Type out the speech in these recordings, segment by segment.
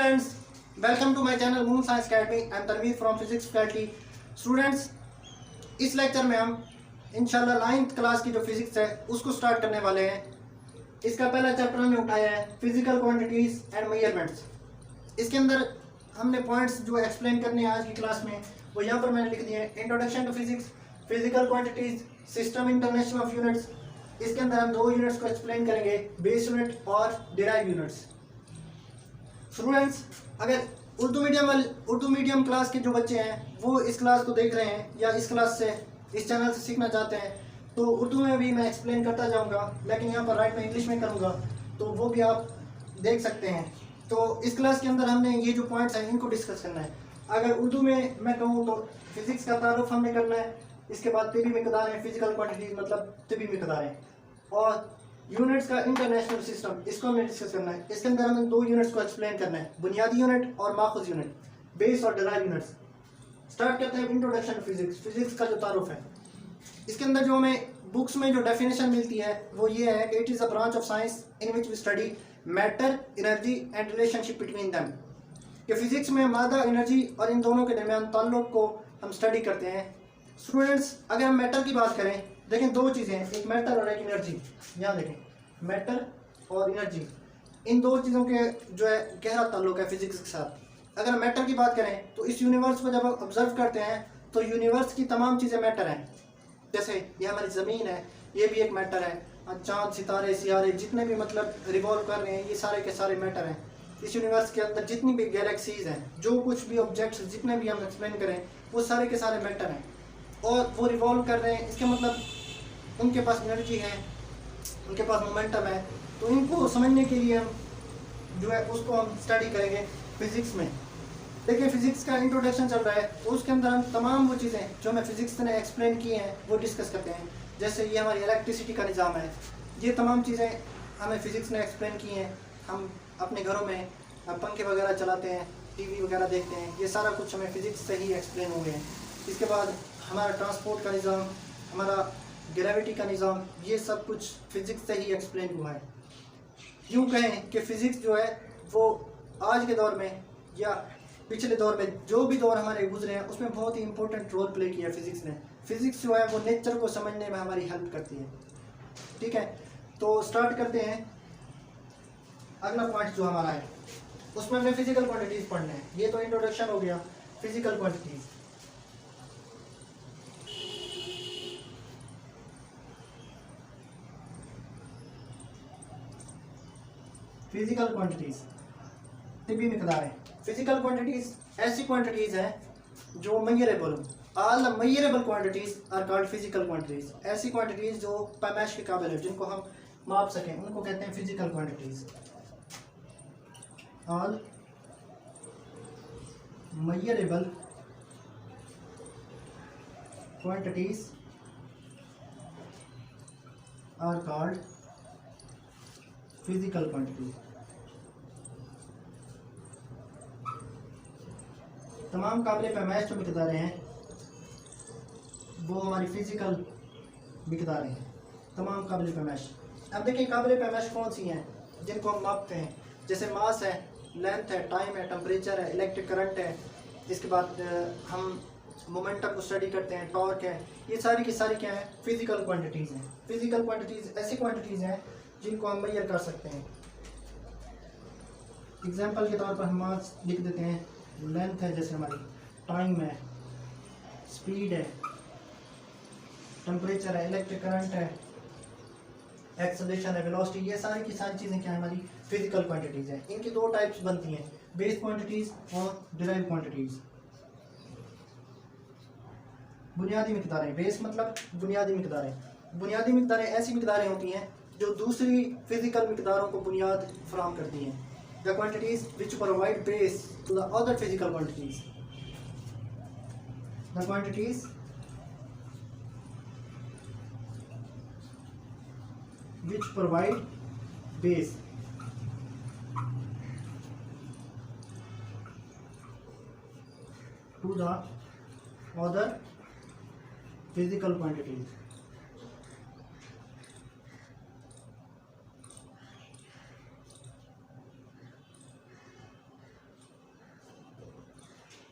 friends, welcome to my channel Moon Science Academy. I am Tanveer from Physics Faculty. Students, इस lecture में हम इंशाल्लाह 9th class की जो फिजिक्स है उसको स्टार्ट करने वाले हैं। इसका पहला चैप्टर हमने उठाया है फिजिकल क्वांटिटीज एंड मेजरमेंट्स। इसके अंदर हमने पॉइंट्स जो एक्सप्लेन करने हैं आज की क्लास में वो यहाँ पर मैंने लिख दिए हैं। Introduction to physics, physical quantities, system international of units. इसके अंदर हम दो यूनिट्स को एक्सप्लेन करेंगे, बेस यूनिट और डिराइव यूनिट्स। स्टूडेंट्स, अगर उर्दू मीडियम क्लास के जो बच्चे हैं वो इस क्लास को देख रहे हैं या इस क्लास से इस चैनल से सीखना चाहते हैं तो उर्दू में भी मैं एक्सप्लेन करता जाऊंगा, लेकिन यहाँ पर राइट में इंग्लिश में करूँगा तो वो भी आप देख सकते हैं। तो इस क्लास के अंदर हमने ये जो पॉइंट्स हैं इनको डिस्कस करना है। अगर उर्दू में मैं कहूँ तो फिजिक्स का तारुफ हमने करना है, इसके बाद तिबी मिकदार है, फिजिकल क्वांटिटीज मतलब तिबी मिकदार है, और यूनिट्स का इंटरनेशनल सिस्टम इसको हमें डिस्कस करना है। इसके अंदर हमें दो यूनिट्स को एक्सप्लेन करना है, बुनियादी यूनिट और माखूज यूनिट, बेस और डिराइव यूनिट्स। स्टार्ट करते हैं इंट्रोडक्शन टू फिजिक्स, फिजिक्स का जो तारुफ है। इसके अंदर जो हमें बुक्स में जो डेफिनेशन मिलती है वो ये है कि it is a branch of science in which we study matter, energy and relationship between them. कि फिजिक्स में मादा, एनर्जी और इन दोनों के दरमियान ताल्लुक को हम स्टडी करते हैं। स्टूडेंट्स, अगर हम मैटर की बात करें, देखें दो चीज़ें हैं, एक मैटर और एक एनर्जी। यहाँ देखें मैटर और एनर्जी, इन दो चीज़ों के जो है गहरा ताल्लुक है फिजिक्स के साथ। अगर मैटर की बात करें तो इस यूनिवर्स को जब हम ऑब्जर्व करते हैं तो यूनिवर्स की तमाम चीज़ें मैटर हैं। जैसे ये हमारी ज़मीन है, ये भी एक मैटर है, चाँद, सितारे, सियारे जितने भी मतलब रिवॉल्व कर रहे हैं ये सारे के सारे मैटर हैं। इस यूनिवर्स के अंदर जितनी भी गैलेक्सीज हैं, जो कुछ भी ऑब्जेक्ट्स जितने भी हम एक्सप्लेन करें वो सारे के सारे मैटर हैं और वो रिवॉल्व कर रहे हैं। इसके मतलब उनके पास एनर्जी है, उनके पास मोमेंटम है। तो इनको समझने के लिए हम जो है उसको हम स्टडी करेंगे फिजिक्स में। देखिए फिजिक्स का इंट्रोडक्शन चल रहा है तो उसके अंदर हम तमाम वो चीज़ें जो हमें फिजिक्स ने एक्सप्लेन की हैं वो डिस्कस करते हैं। जैसे ये हमारी इलेक्ट्रिसिटी का निज़ाम है, ये तमाम चीज़ें हमें फिजिक्स ने एक्सप्लेन की हैं। हम अपने घरों में पंखे वगैरह चलाते हैं, टीवी वगैरह देखते हैं, ये सारा कुछ हमें फिजिक्स से ही एक्सप्लेन हुए हैं। इसके बाद हमारा ट्रांसपोर्ट का निज़ाम, हमारा ग्रेविटी का निज़ाम, ये सब कुछ फिजिक्स से ही एक्सप्लेन हुआ है। यूँ कहें कि फ़िज़िक्स जो है वो आज के दौर में या पिछले दौर में जो भी दौर हमारे गुजरे हैं उसमें बहुत ही इंपॉर्टेंट रोल प्ले किया फ़िज़िक्स ने। फ़िज़िक्स जो है वो नेचर को समझने में हमारी हेल्प करती है। ठीक है, तो स्टार्ट करते हैं। अगला पॉइंट जो हमारा है उसमें हमने फिजिकल क्वांटिटीज़ पढ़ने हैं। ये तो इंट्रोडक्शन हो गया फिजिकल क्वांटिटीज़। फिजिकल क्वांटिटीज़ तिबी मिकदार है। फिजिकल क्वांटिटीज़ ऐसी क्वांटिटीज़ हैं जो मेजरेबल हो। All measurable quantities are called physical quantities. ऐसी क्वांटिटीज़ जो पैमाइश के काबिल है, जिनको हम माप सकें, उनको कहते हैं physical quantities. All measurable quantities are called physical quantities. तमाम काबिल पैमाइश जो मिकदारें हैं वो हमारी फिजिकल मिकदारें हैं, तमाम काबिल पैमाइश। अब देखिए काबिल पैमाइश कौन सी हैं जिनको हम मापते हैं। जैसे मास है, लेंथ है, टाइम है, टेम्परेचर है, इलेक्ट्रिक करंट है। इसके बाद हम मोमेंटम को स्टडी करते हैं, टॉर्क है। ये सारी की सारी क्या है, फिजिकल क्वांटिटीज़ हैं। फिजिकल क्वांटिटीज़ ऐसी क्वांटिटीज़ हैं जिनको हम मेजर कर सकते हैं। एग्जाम्पल के तौर पर हम मास लिख देते हैं, लेंथ है जैसे हमारी, टाइम है, स्पीड है, टेम्परेचर है, इलेक्ट्रिक करंट है, एक्सेलरेशन है, वेलोसिटी। ये सारी की सारी चीज़ें क्या है, हमारी फिजिकल क्वांटिटीज़ हैं। इनकी दो टाइप्स बनती हैं, बेस क्वांटिटीज़ और डिराइव क्वांटिटीज़। बुनियादी मिकदारें, बेस मतलब बुनियादी मिकदारें। बुनियादी मिकदारें ऐसी मिकदारें होती हैं जो दूसरी फिजिकल मिकदारों को बुनियाद फराहम करती हैं। The quantities which provide base to the other physical quantities. The quantities which provide base to the other physical quantities.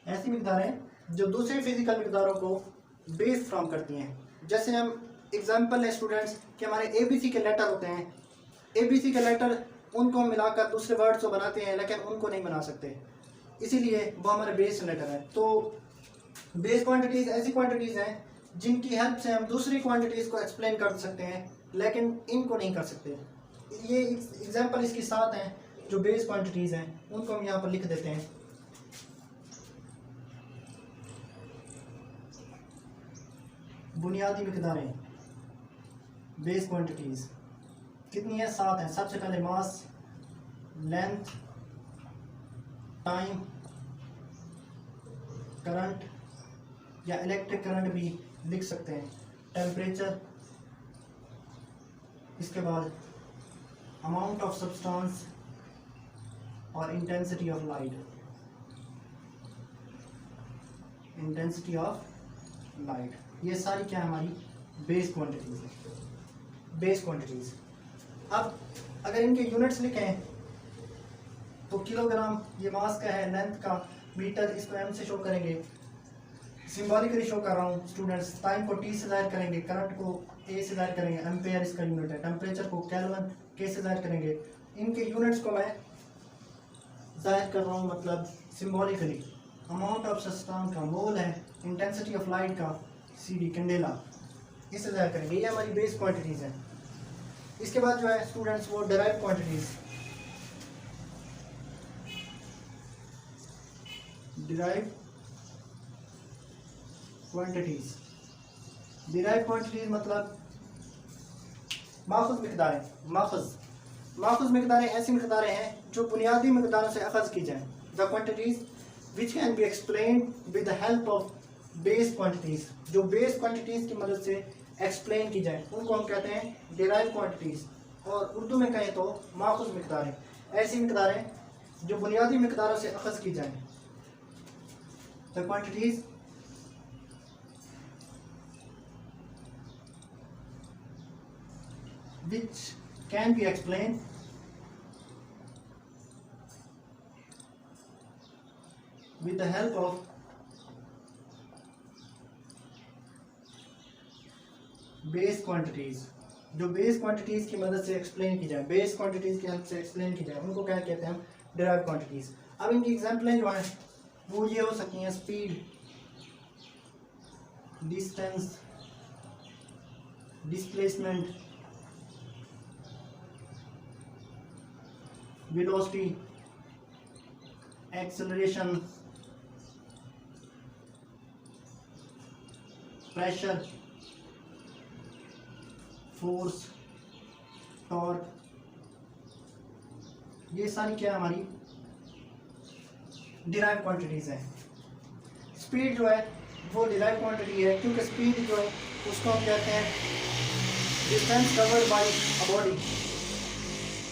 ऐसी मकदारें जो दूसरी फिजिकल मकदारों को बेस फ्राहम करती हैं। जैसे हम एग्जांपल है स्टूडेंट्स कि हमारे ABC के लेटर होते हैं। ABC के लेटर उनको मिलाकर दूसरे वर्ड्स को बनाते हैं, लेकिन उनको नहीं बना सकते, इसीलिए वो हमारे बेस लेटर है। तो बेस क्वांटिटीज़ ऐसी क्वांटिटीज़ हैं जिनकी हेल्प से हम दूसरी क्वांटिटीज़ को एक्सप्लेन कर सकते हैं, लेकिन इनको नहीं कर सकते। ये एग्जांपल इसकी 7 हैं जो बेस क्वांटिटीज़ हैं, उनको हम यहाँ पर लिख देते हैं। बुनियादी मिकदारें, बेस क्वांटिटीज़ कितनी है? 7 हैं। सबसे पहले मास, लेंथ, टाइम, करंट या इलेक्ट्रिक करंट भी लिख सकते हैं, टेम्परेचर, इसके बाद अमाउंट ऑफ सब्सटेंस और intensity of light. Intensity of light, ये सारी क्या है? हमारी बेस क्वांटिटीज़ है। Base quantities. अब अगर इनके यूनिट्स लिखें तो किलोग्राम ये मास का है, लेंथ का, मीटर इसको M से शो करेंगे, सिंबॉलिकली शो कर रहा हूँ स्टूडेंट्स। टाइम को T से जाहिर करेंगे, करंट को A से जाहिर करेंगे, एम्पेयर इसका यूनिट है, टेम्परेचर को केल्विन K से जाहिर करेंगे। इनके यूनिट्स को मैं जाहिर कर रहा हूँ मतलब सिंबॉलिकली। अमाउंट ऑफ सब्सटेंस का मोल है, इंटेंसिटी ऑफ लाइट का CD कैंडेला, इससे जाहिर करेंगे। ये हमारी बेस क्वांटिटीज़ हैं। इसके बाद जो है स्टूडेंट्स वो derive quantities. Derive quantities, derive quantities मतलब माखुज़ मिकदारें। माखुज़ मिकदारें ऐसी मिकदारें हैं जो बुनियादी मिकदारों से अखज़ की जाएँ। The quantities which can be explained with the help of base quantities, जो बेस क्वांटिटीज़ की मदद से एक्सप्लेन की जाए, उनको हम कहते हैं डिराइव क्वांटिटीज़। और उर्दू में कहें तो माखुज़ मिकदारें, ऐसी मिकदारें जो बुनियादी मिकदारों से अखज़ की जाएँ। The quantities which can be explained with the help of base quantities, जो बेस क्वांटिटीज़ की मदद से एक्सप्लेन की जाए, बेस क्वांटिटीज़ की हेल्प से एक्सप्लेन की जाए, उनको क्या कहते हैं? हम डिराइव क्वांटिटीज़। अब इनकी एग्जांपलें जो हैं वो ये हो सकती हैं: speed, distance, displacement, velocity, acceleration, pressure, force, torque. ये सारी क्या हमारी डिराइव क्वांटिटीज़ हैं। स्पीड जो है वो डिराइव क्वांटिटी है, क्योंकि स्पीड जो है उसको हम कहते हैं distance covered by a body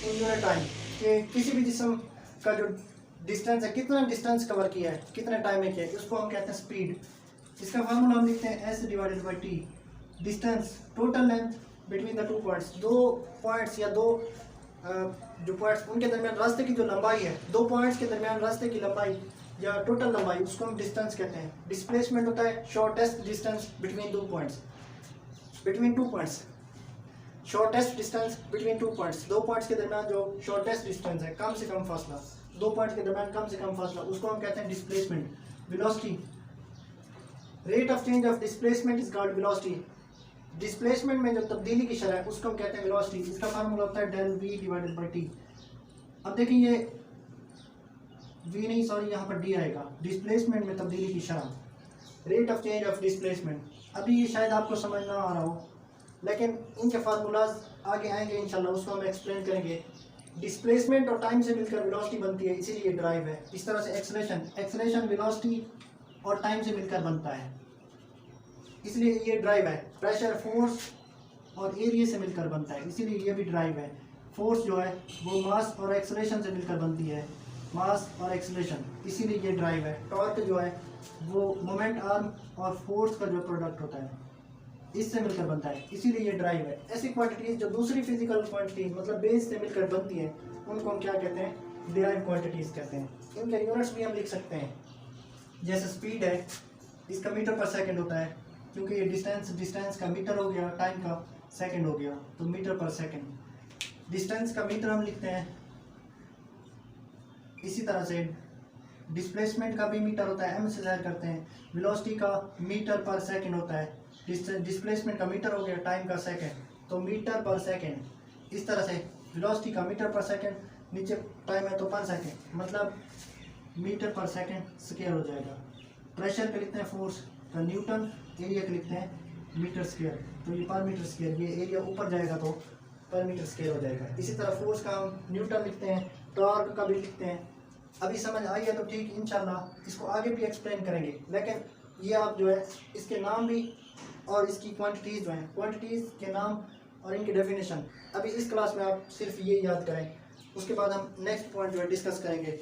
in unit time, कि किसी भी जिस्म का जो डिस्टेंस है, कितना डिस्टेंस कवर किया है, कितने टाइम में किया है, उसको हम कहते हैं स्पीड। इसका फार्मूला हम लिखते हैं S divided by T। Distance, total length between the two points, दो पॉइंट्स या दो जो पॉइंट्स उनके दरमियान रास्ते की जो लंबाई है, दो पॉइंट्स के दरमियान रास्ते की लंबाई या टोटल लंबाई, उसको हम डिस्टेंस कहते हैं। डिस्प्लेसमेंट होता है shortest distance between two points, between two points, shortest distance between two points, दो पॉइंट्स के दरमियान जो शॉर्टेस्ट डिस्टेंस है, कम से कम फासला, दो पॉइंट्स के दरमियान कम से कम फासला, उसको हम कहते हैं displacement. Velocity, rate of change of displacement is called velocity. Displacement में जो तब्दीली की शरह है उसको हम कहते हैं वेलोसिटी। इसका फार्मूला होता है del V divided by T। अब देखिए ये V नहीं, सॉरी यहाँ पर D आएगा। डिस्प्लेसमेंट में तब्दीली की शरह, rate of change of displacement. अभी ये शायद आपको समझ ना आ रहा हो, लेकिन इनके फार्मूलाज आगे आएंगे इंशाल्लाह, उसको हम एक्सप्लेन करेंगे। डिस्प्लेसमेंट और टाइम से मिलकर वेलोसिटी बनती है, इसीलिए ड्राइव है। इस तरह से एक्सेलरेशन वेलोसिटी और टाइम से मिलकर बनता है, इसलिए ये ड्राइव है। प्रेशर, फोर्स और एरिया से मिलकर बनता है, इसीलिए ये भी ड्राइव है। फोर्स जो है वो मास और एक्सेलरेशन से मिलकर बनती है, मास और एक्सेलरेशन, इसीलिए ये ड्राइव है। टॉर्क जो है वो मोमेंट आर्म और फोर्स का जो प्रोडक्ट होता है इससे मिलकर बनता है, इसीलिए ये ड्राइव है। ऐसी क्वांटिटीज जो दूसरी फिजिकल क्वांटिटीज मतलब बेस से मिलकर बनती है, उनको हम क्या कहते हैं? डिराइव क्वांटिटीज कहते हैं। इनके यूनिट्स भी हम लिख सकते हैं। जैसे स्पीड है इसका मीटर पर सेकंड होता है, क्योंकि ये डिस्टेंस का मीटर हो गया, टाइम का सेकंड हो गया, तो मीटर पर सेकंड। डिस्टेंस का मीटर हम लिखते हैं इसी तरह से। डिस्प्लेसमेंट का भी मीटर होता है, एम से ज़ाहिर करते हैं। वेलोसिटी का मीटर पर सेकंड होता है, डिस्प्लेसमेंट का मीटर हो गया, टाइम का सेकंड, तो मीटर पर सेकंड। इस तरह से वेलोसिटी का मीटर पर सेकंड, नीचे टाइम है तो पर सेकंड, मतलब मीटर पर सेकंड स्क्वायर हो जाएगा। प्रेशर पे लिखते हैं फोर्स का न्यूटन, एरिया के लिखते हैं मीटर स्क्वायर, तो ये पर मीटर स्क्वायर, ये एरिया ऊपर जाएगा तो पर मीटर स्क्वायर हो जाएगा। इसी तरह फोर्स का हम न्यूटन लिखते हैं, टॉर्क का भी लिखते हैं। अभी समझ आई है तो ठीक, इंशाल्लाह इसको आगे भी एक्सप्लेन करेंगे, लेकिन ये आप जो है इसके नाम भी और इसकी क्वांटिटीज़ जो हैं, क्वांटिटीज़ के नाम और इनकी डेफिनेशन अभी इस क्लास में आप सिर्फ ये याद करें। उसके बाद हम नेक्स्ट पॉइंट जो है डिस्कस करेंगे।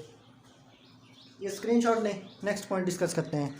ये स्क्रीनशॉट लें, नेक्स्ट पॉइंट डिस्कस करते हैं।